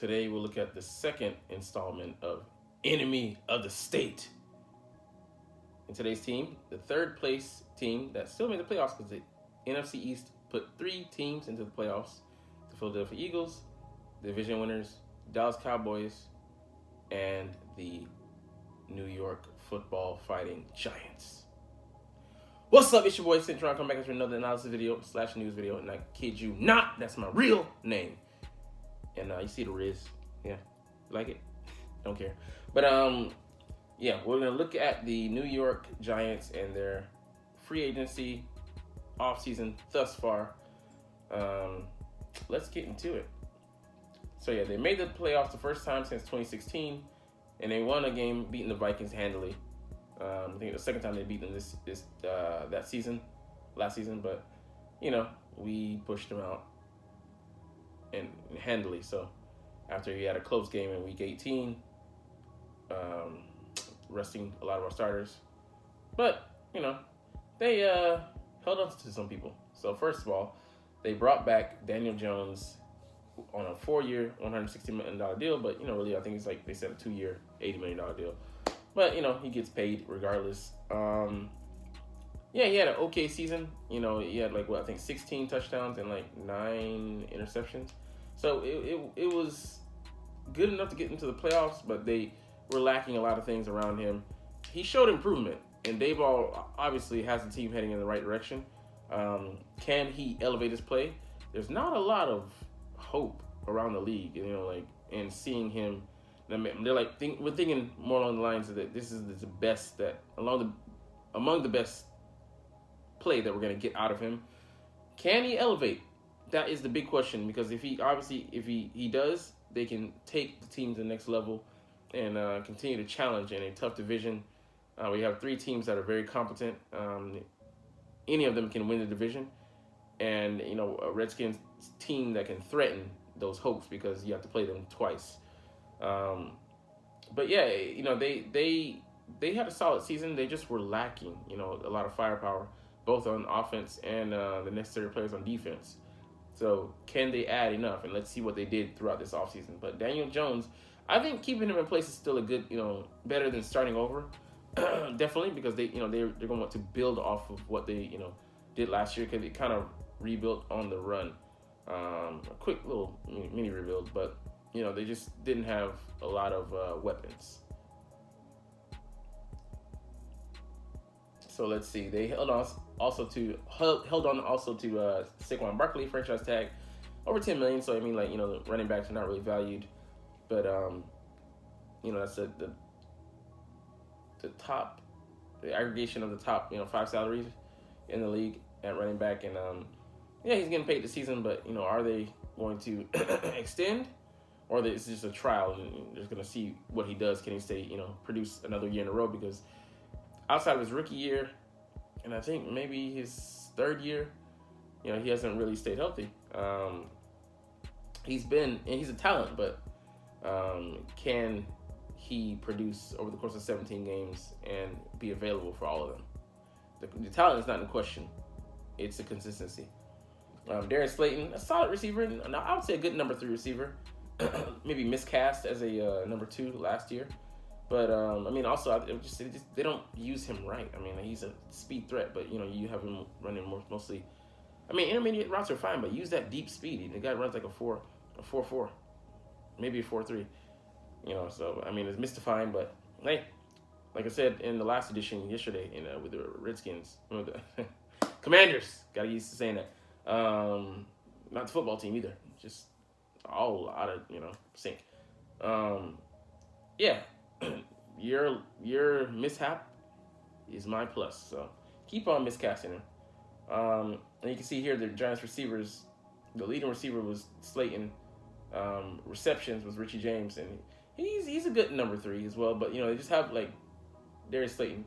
Today we'll look at the second installment of Enemy of the State. In today's team, the third place team that still made the playoffs because the NFC East put 3 teams into the playoffs: the Philadelphia Eagles, the division winners, Dallas Cowboys, and the New York Football Fighting Giants. What's up? It's your boy Cintron. Come back with another analysis video / news video, and I kid you not, that's my real name. And you see the Riz, yeah, like it? Don't care. But yeah, we're gonna look at the New York Giants and their free agency offseason thus far. Let's get into it. So yeah, they made the playoffs the first time since 2016, and they won a game beating the Vikings handily. I think the second time they beat them that season, last season. But you know, we pushed them out and handily. So after he had a close game in week 18, resting a lot of our starters, but you know, they held on to some people. So first of all, they brought back Daniel Jones on a 4-year, $160 million deal. But you know, really, I think it's like they said a 2-year, $80 million deal. But you know, he gets paid regardless. Yeah, he had an okay season. You know, he had like I think 16 touchdowns and like 9 interceptions. So it was good enough to get into the playoffs, but they were lacking a lot of things around him. He showed improvement, and Dayball obviously has the team heading in the right direction. Can he elevate his play? There's not a lot of hope around the league, you know, like, and seeing him, they're like, we're thinking more along the lines of that this is the best that among the best play that we're going to get out of him. Can he elevate? That is the big question, because if he does, they can take the team to the next level and continue to challenge in a tough division. We have 3 teams that are very competent. Any of them can win the division, and you know, a Redskins team that can threaten those hopes because you have to play them twice. But yeah, you know, they had a solid season. They just were lacking, you know, a lot of firepower, both on offense and the necessary players on defense. So can they add enough? And let's see what they did throughout this offseason. But Daniel Jones, I think keeping him in place is still a good, you know, better than starting over. Definitely, because they, you know, they're going to want to build off of what they, you know, did last year, because they kind of rebuilt on the run. A quick little mini rebuild, but you know, they just didn't have a lot of weapons. So let's see. They held on also to Saquon Barkley, franchise tag, over $10 million. So I mean, like, you know, the running backs are not really valued, but you know, that's the top, the aggregation of the top, you know, 5 salaries in the league at running back. And yeah, he's getting paid this season, but you know, are they going to extend, or is this just a trial and they're just going to see what he does? Can he stay, you know, produce another year in a row? Because outside of his rookie year, and I think maybe his 3rd year, you know, he hasn't really stayed healthy. He's a talent, but can he produce over the course of 17 games and be available for all of them? The talent is not in question. It's the consistency. Darius Slayton, a solid receiver. I would say a good number 3 receiver. Maybe miscast as a number 2 last year. But, I mean, also, they don't use him right. I mean, he's a speed threat, but, you know, you have him running mostly. I mean, intermediate routes are fine, but use that deep speed. The guy runs like a 4.4, maybe a 4.3. You know, so, I mean, it's mystifying, but, hey, like I said in the last edition yesterday with the Redskins, with the Commanders, got to get used to saying that. Not the football team either, just all out of, you know, sync. Yeah. Your mishap is my plus, so keep on miscasting him. And you can see here the Giants receivers, the leading receiver was Slayton. Receptions was Richie James, and he's a good number 3 as well. But you know, they just have like Darius Slayton,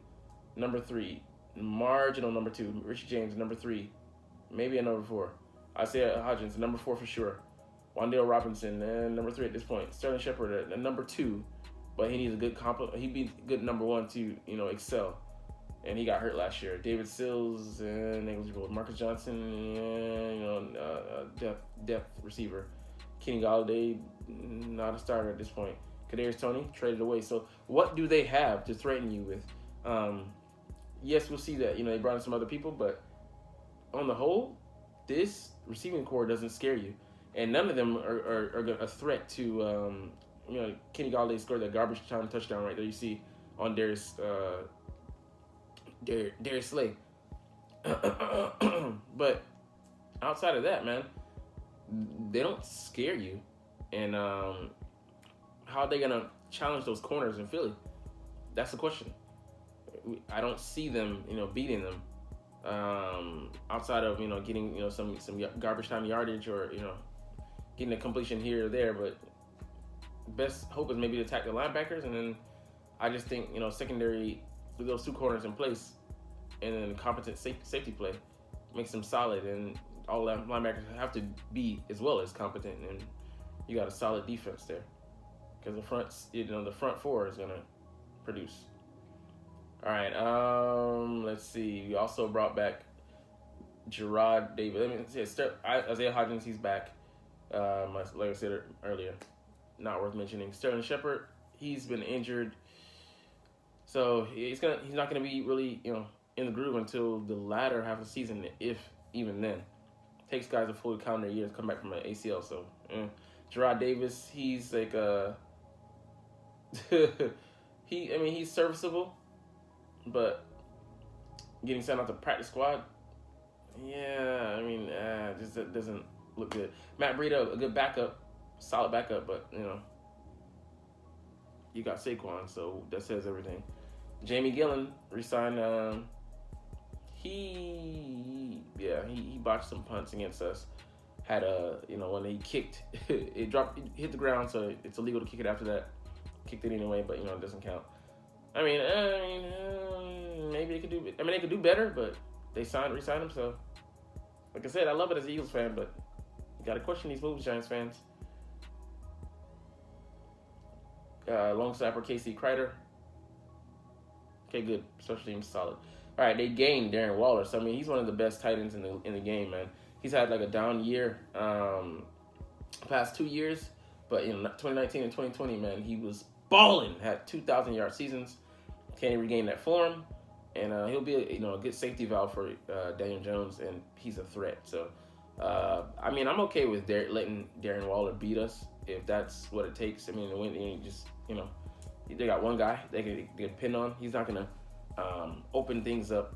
number 3, marginal number 2, Richie James, number 3, maybe a number 4, Isaiah Hodgins, number 4 for sure, Wan'Dale Robinson, and number 3 at this point, Sterling Shepard, number 2. But he needs a good he'd be good number 1 to, you know, excel. And he got hurt last year. David Sills and negligible. Marcus Johnson, and, you know, depth receiver. Kenny Galladay, not a starter at this point. Kadarius Toney traded away. So what do they have to threaten you with? Yes, we'll see that they brought in some other people, but on the whole, this receiving core doesn't scare you, and none of them are a threat to. Kenny Galladay scored that garbage time touchdown right there. You see on Darius Slay. But outside of that, man, they don't scare you. And how are they gonna challenge those corners in Philly? That's the question. I don't see them, beating them. Outside of getting some garbage time yardage or getting a completion here or there, but best hope is maybe to attack the linebackers, and then I just think secondary with those two corners in place, and then competent safety play makes them solid, and all the linebackers have to be as well as competent, and you got a solid defense there because the front four is gonna produce. All right, let's see. We also brought back Gerard Davis. Isaiah Hodgins, he's back. Like I said earlier, not worth mentioning. Sterling Shepard, he's been injured, so he's not gonna be really in the groove until the latter half of the season, if even then. Takes guys a full calendar year to come back from an ACL. So Gerard Davis, he's like he's serviceable. But getting sent out to practice squad, just doesn't look good. Matt Breida, a good backup, solid backup, but you got Saquon, so that says everything. Jamie Gillen resigned. He botched some punts against us. Had when he kicked, it hit the ground, so it's illegal to kick it after that. Kicked it anyway, but it doesn't count. Maybe they could do. They could do better, but they re-signed him. So, like I said, I love it as an Eagles fan, but you got to question these moves, Giants fans. Long snapper Casey Kreider. Okay, good. Special team's solid. All right, they gained Darren Waller. So he's one of the best tight ends in the game, man. He's had like a down year, past 2 years, but in 2019 and 2020, man, he was balling. Had 2,000-yard seasons. Can he regain that form? And he'll be a good safety valve for Daniel Jones, and he's a threat. So, I'm okay with letting Darren Waller beat us if that's what it takes. They got one guy they can depend on. He's not gonna open things up,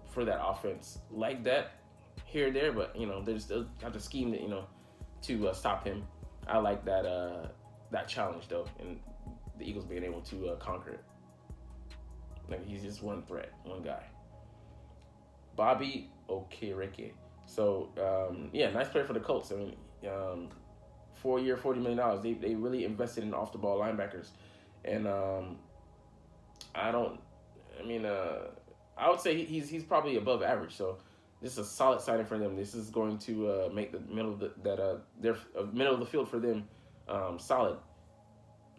for that offense like that here or there. But they still have to scheme it, to stop him. I like that challenge though, and the Eagles being able to conquer it. Like he's just one threat, one guy. Bobby Okereke. So nice player for the Colts. 4-year, $40 million. They really invested in off the ball linebackers, and I would say he's probably above average. So this is a solid signing for them. This is going to make the middle of the field for them solid.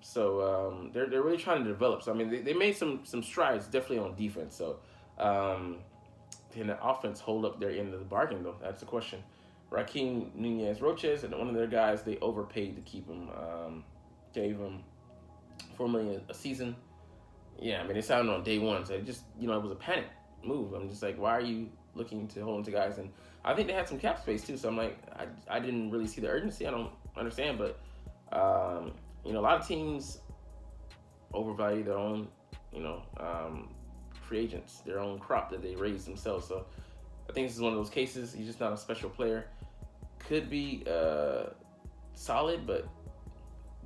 So they're really trying to develop. So they made some strides definitely on defense. So can the offense hold up their end of the bargain though? That's the question. Raheem Nunez-Roches, and one of their guys, they overpaid to keep him. Gave him $4 million a season. Yeah, they signed him on day one, so it just it was a panic move. I'm just like, why are you looking to hold on to guys? And I think they had some cap space too. So I'm like, I didn't really see the urgency. I don't understand, but a lot of teams overvalue their own, free agents, their own crop that they raise themselves. So I think this is one of those cases. He's just not a special player. Could be solid, but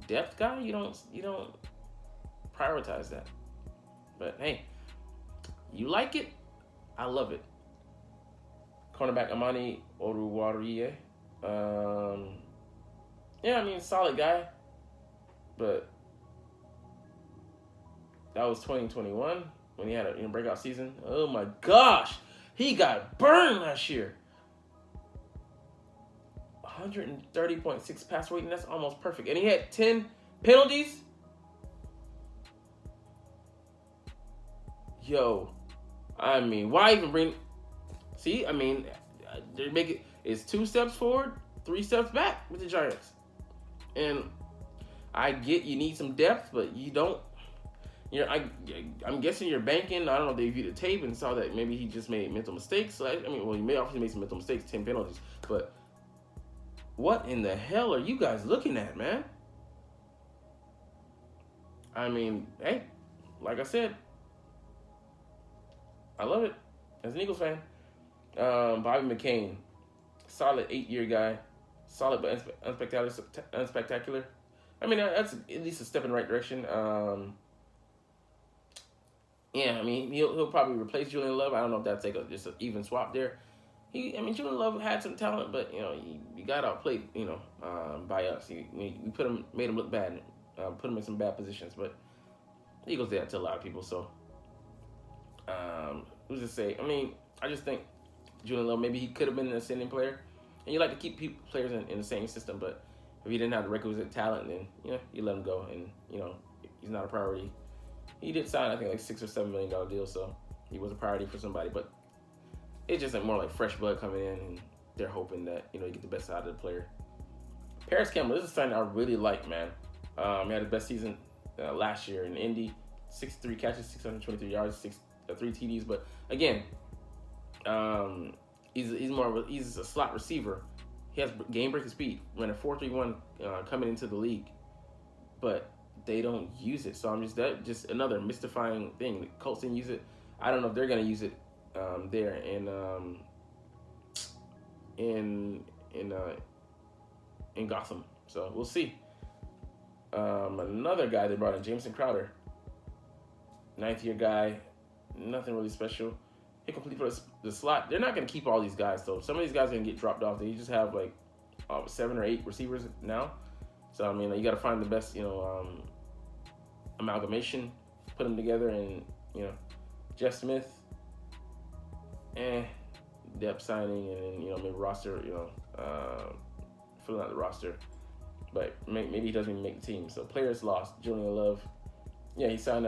depth guy, you don't prioritize that. But hey, you like it, I love it. Cornerback Amani Oruwariye. Solid guy, but that was 2021 when he had a breakout season. Oh my gosh, he got burned last year. 130.6 pass rating, that's almost perfect. And he had 10 penalties. Yo, why even bring... See, they make it... It's 2 steps forward, three steps back with the Giants. And I get you need some depth, but you don't. I'm guessing you're banking. I don't know if they viewed the tape and saw that maybe he just made mental mistakes. So he may obviously made some mental mistakes, 10 penalties. But what in the hell are you guys looking at, man? I mean, hey, like I said, I love it as an Eagles fan. Bobby McCain, solid 8-year guy, solid but unspectacular. I mean, that's at least a step in the right direction. Yeah, I mean, he'll probably replace Julian Love. I don't know if that's just an even swap there. Julian Love had some talent, but he got outplayed, by us. We made him look bad, put him in some bad positions. But the Eagles did that to a lot of people. So, who's to say? I mean, I just think Julian Love, maybe he could have been an ascending player, and you like to keep players in the same system. But if he didn't have the requisite talent, then you let him go, and he's not a priority. He did sign, I think, like $6 or $7 million deal, so he was a priority for somebody. But it's just more like fresh blood coming in, and they're hoping that you get the best out of the player. Paris Campbell, this is something I really like, man. He had his best season last year in Indy, 63 catches, 623 yards, 3 TDs. But again, he's a slot receiver. He has game breaking speed, ran a 4.31 coming into the league, but they don't use it. So just another mystifying thing. The Colts didn't use it. I don't know if they're gonna use it there in Gotham. So we'll see. Another guy they brought in, Jameson Crowder, 9th-year guy, nothing really special. He complete for the slot. They're not gonna keep all these guys though. Some of these guys are gonna get dropped off. They just have like 7 or 8 receivers now. So I mean, you got to find the best, amalgamation, put them together, and Jeff Smith, depth signing, and then maybe roster, filling out the roster, but maybe he doesn't even make the team. So players lost. Julian Love, yeah, he signed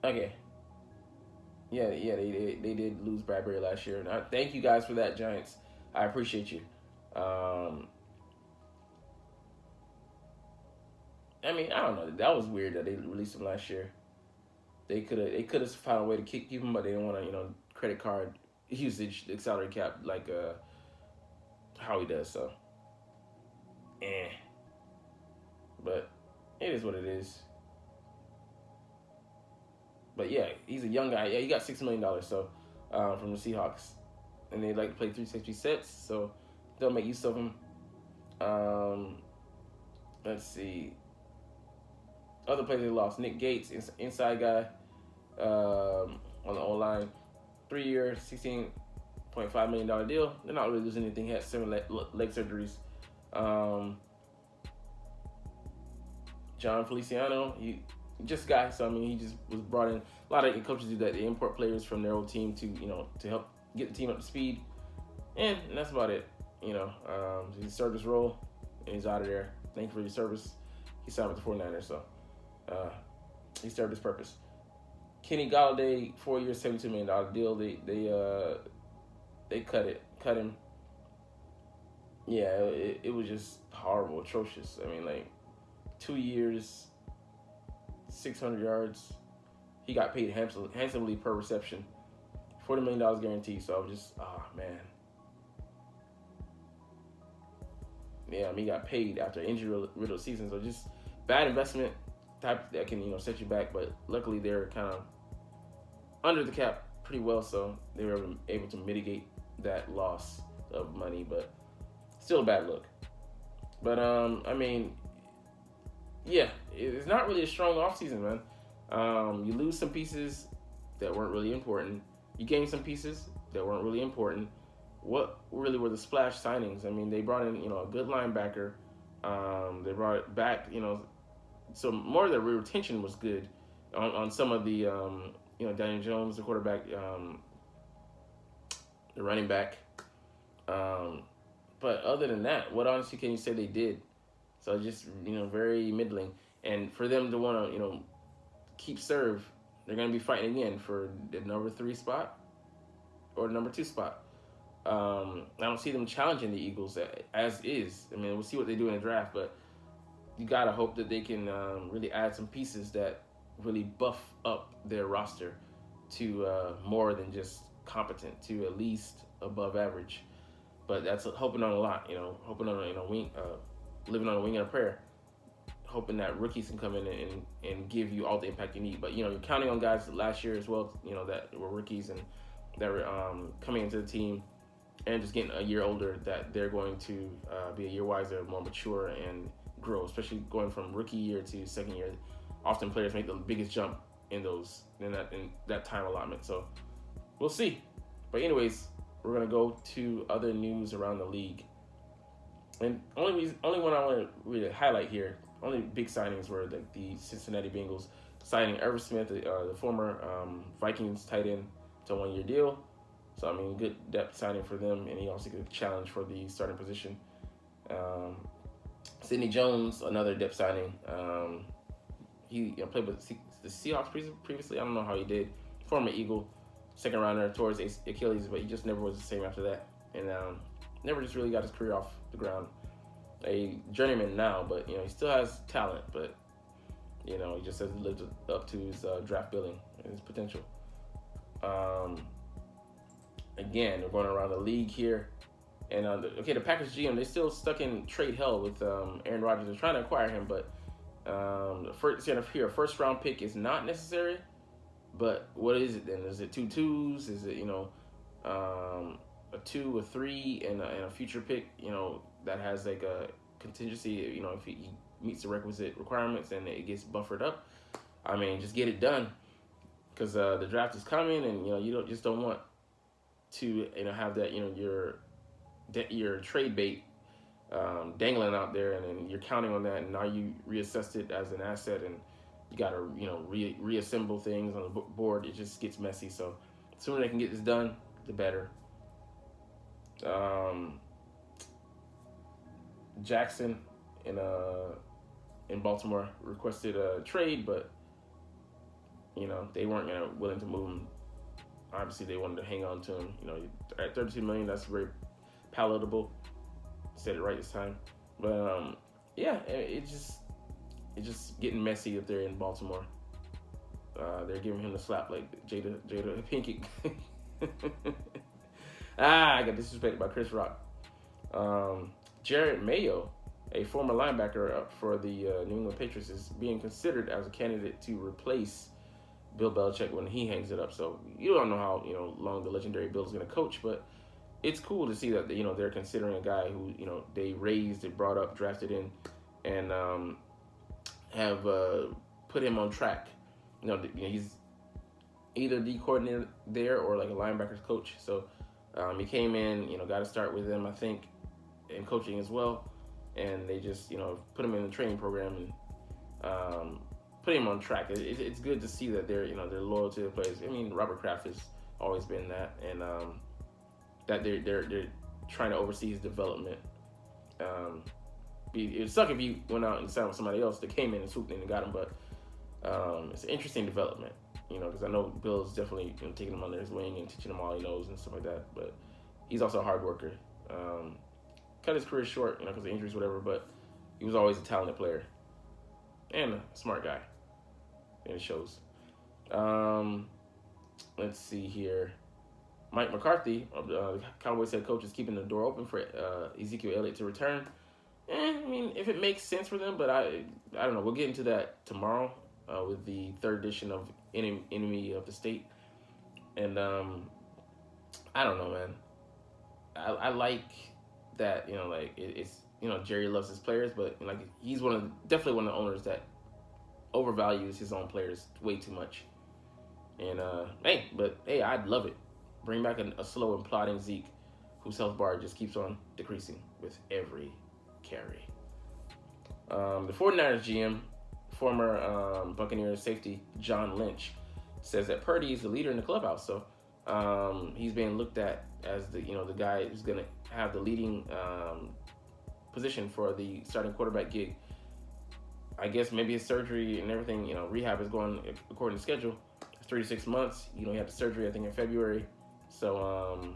okay. Yeah, they did lose Bradbury last year. And thank you guys for that, Giants. I appreciate you. I mean, I don't know. That was weird that they released him last year. They could have found a way to keep him, but they didn't want to, credit card usage, the salary cap, like how he does. So, but it is what it is. But yeah, he's a young guy. Yeah, he got $6 million. So from the Seahawks, and they like to play 360 sets, so they'll make use of him. Let's see. Other players they lost: Nick Gates, inside guy, on the O-line, 3-year, $16.5 million deal. They're not really losing anything. He had 7 leg surgeries. John Feliciano, just guy, so I mean, he just was brought in. A lot of coaches do that; they import players from their old team to help get the team up to speed, and that's about it. He served his role, and he's out of there. Thank you for your service. He signed with the 49ers, so he served his purpose. Kenny Galladay, 4-year, $72 million deal. They cut him. Yeah, it was just horrible, atrocious. I mean, like 2 years. 600 yards. He got paid handsomely per reception. $40 million guaranteed. So I was just, man. Yeah, I mean, he got paid after injury-riddled season. So just bad investment type that can, set you back. But luckily, they're kind of under the cap pretty well. So they were able to mitigate that loss of money. But still a bad look. But, I mean, yeah, it's not really a strong offseason, man. You lose some pieces that weren't really important. You gain some pieces that weren't really important. What really were the splash signings? I mean, they brought in, a good linebacker. They brought back, so more of the retention was good on some of the, Daniel Jones, the quarterback, the running back. But other than that, what honestly can you say they did? So just, very middling. And for them to want to, keep serve, they're going to be fighting again for the number 3 spot. or number 2 spot. I don't see them challenging the Eagles as is. I mean, we'll see what they do in the draft, but you gotta hope that they can really add some pieces that really buff up their roster to more than just competent, to at least above average. But that's hoping on a lot, hoping on a wing, living on a wing and a prayer, hoping that rookies can come in and give you all the impact you need. But you're counting on guys last year as well, that were rookies and that were coming into the team and just getting a year older, that they're going to be a year wiser, more mature, and grow, especially going from rookie year to second year. Often players make the biggest jump in that time allotment. So we'll see. But anyways, we're gonna go to other news around the league. And only one I want to really highlight here, only big signings were the Cincinnati Bengals signing Irv Smith, the former Vikings tight end, to a 1-year deal. So, I mean, good depth signing for them, and he also could challenge for the starting position. Sidney Jones, another depth signing. He played with the Seahawks previously. I don't know how he did. Former Eagle, second rounder towards Achilles, but he just never was the same after that. And never just really got his career off the ground. A journeyman now, but he still has talent, but he just hasn't lived up to his draft billing and his potential. Again, we're going around the league here. And the Packers GM, they're still stuck in trade hell with Aaron Rodgers. They're trying to acquire him, but a first round pick is not necessary. But what is it then? Is it 2 2s? Is it a 2, a 3, and a future pick? That has like a contingency. If he meets the requisite requirements and it gets buffered up, I mean, just get it done, because the draft is coming, and you don't want to have that your trade bait dangling out there, and then you're counting on that, and now you reassessed it as an asset, and you got to reassemble things on the board. It just gets messy. So the sooner they can get this done, the better. Jackson in Baltimore requested a trade, but they weren't willing to move him. Obviously, they wanted to hang on to him. At $32 million, that's very palatable. Said it right this time. But it's just getting messy up there in Baltimore. They're giving him the slap like Jada Pinkett. I got disrespected by Chris Rock. Jared Mayo, a former linebacker for the New England Patriots, is being considered as a candidate to replace Bill Belichick when he hangs it up. So you don't know how long the legendary Bill is going to coach, but it's cool to see that they're considering a guy who they raised, they brought up, drafted in, and have put him on track. He's either the coordinator there or like a linebackers coach. So he came in, got to start with them, I think, in coaching as well, and they just put him in the training program and put him on track. It's good to see that they're loyal to the players. I mean, Robert Kraft has always been that, and that they're trying to oversee his development. It would suck if he went out and signed with somebody else that came in and swooped in and got him, but it's an interesting development, because I know Bill's definitely taking him under his wing and teaching him all he knows and stuff like that, but he's also a hard worker. Cut his career short, because of injuries, whatever, but he was always a talented player and a smart guy, and it shows. Let's see here. Mike McCarthy, Cowboys head coach, is keeping the door open for Ezekiel Elliott to return. I mean, if it makes sense for them, but I don't know. We'll get into that tomorrow with the third edition of Enemy of the State. And I don't know, man. I like that, it's Jerry loves his players, but he's definitely one of the owners that overvalues his own players way too much. And hey, I'd love it. Bring back a slow and plodding Zeke, whose health bar just keeps on decreasing with every carry. The 49ers GM, former Buccaneers safety John Lynch, says that Purdy is the leader in the clubhouse. So he's being looked at as the guy who's going to have the leading position for the starting quarterback gig. I guess maybe his surgery and everything, rehab is going according to schedule. It's 3 to 6 months. He had the surgery, I think, in February. So,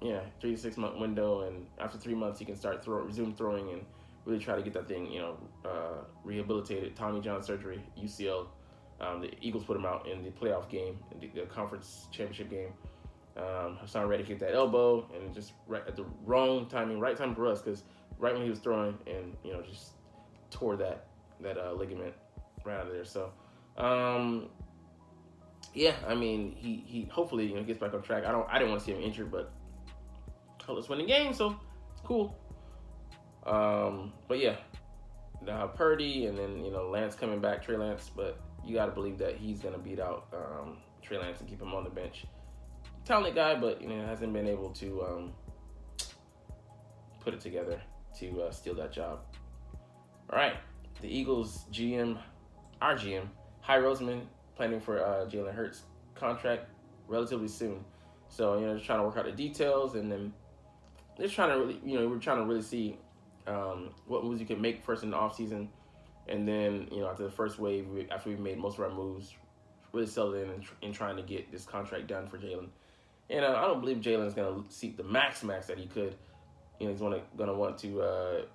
yeah, 3 to 6 month window, and after 3 months, he can resume throwing and really try to get that thing, rehabilitated. Tommy John surgery, UCL. The Eagles put him out in the playoff game, the conference championship game. Hassan Reddick hit that elbow, and just right at the wrong timing, right time for us, because right when he was throwing, and just tore that ligament right out of there. So, yeah, I mean, he hopefully gets back on track. I didn't want to see him injured, but let's win the game, so it's cool. But yeah, now Purdy, and then Lance coming back, Trey Lance, but you got to believe that he's gonna beat out Trey Lance and keep him on the bench. Talented guy, but hasn't been able to put it together to steal that job. All right, the Eagles GM, our GM, Hy Roseman, planning for Jalen Hurts contract relatively soon. So just trying to work out the details, and then just trying to really, we're trying to really see what moves you can make first in the offseason, and then after the first wave, after we've made most of our moves, really settle in and trying to get this contract done for Jalen. And I don't believe Jalen's going to seek the max that he could. He's going to want to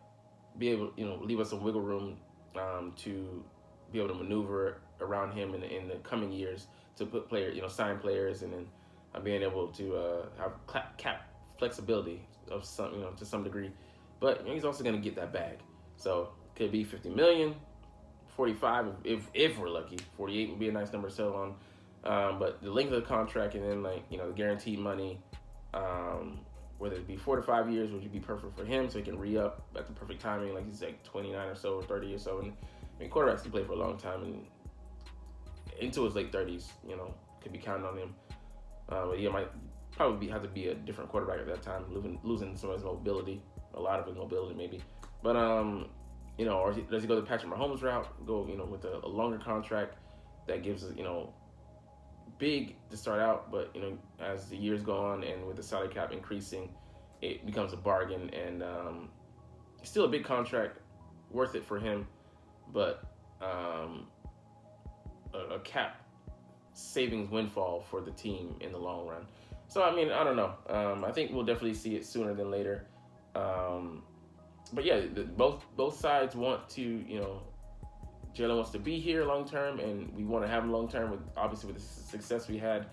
be able, leave us some wiggle room to be able to maneuver around him in the coming years to put sign players, and then being able to have cap flexibility of some, to some degree. But he's also going to get that bag. So could be 50 million, 45 if we're lucky. 48 would be a nice number to settle on. But the length of the contract, and then the guaranteed money, whether it be 4 to 5 years, would be perfect for him, so he can re-up at the perfect timing. Like he's like 29 or so, or 30 or so, and quarterbacks can play for a long time, and into his late 30s, could be counting on him. But he might probably have to be a different quarterback at that time, losing some of his mobility, a lot of his mobility maybe. But or does he go the Patrick Mahomes route, go with a longer contract that gives us big to start out, but as the years go on and with the salary cap increasing, it becomes a bargain, and still a big contract, worth it for him, but a cap savings windfall for the team in the long run. So I don't know. I think we'll definitely see it sooner than later. But yeah, both sides want to Jalen wants to be here long term, and we want to have him long term. With the success we had,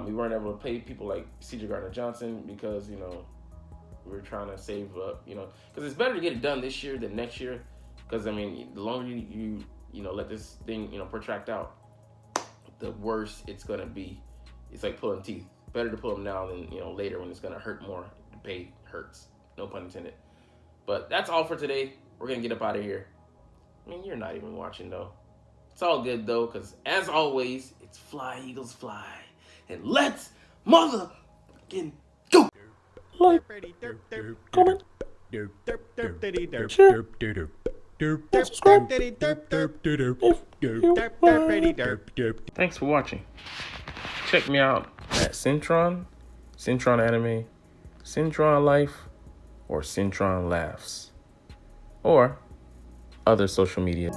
we weren't able to pay people like C.J. Gardner-Johnson because we were trying to save up. Because it's better to get it done this year than next year. Because the longer you let this thing protract out, the worse it's gonna be. It's like pulling teeth. Better to pull them now than later when it's gonna hurt more. The pay hurts. No pun intended. But that's all for today. We're gonna get up out of here. You're not even watching, though. It's all good, though, because, as always, it's fly, Eagles, fly. And let's motherfucking go! Like, comment, share, subscribe, Thanks for watching. Check me out at Cintron, Cintron Anime, Cintron Life, or Cintron Laughs. Or other social media.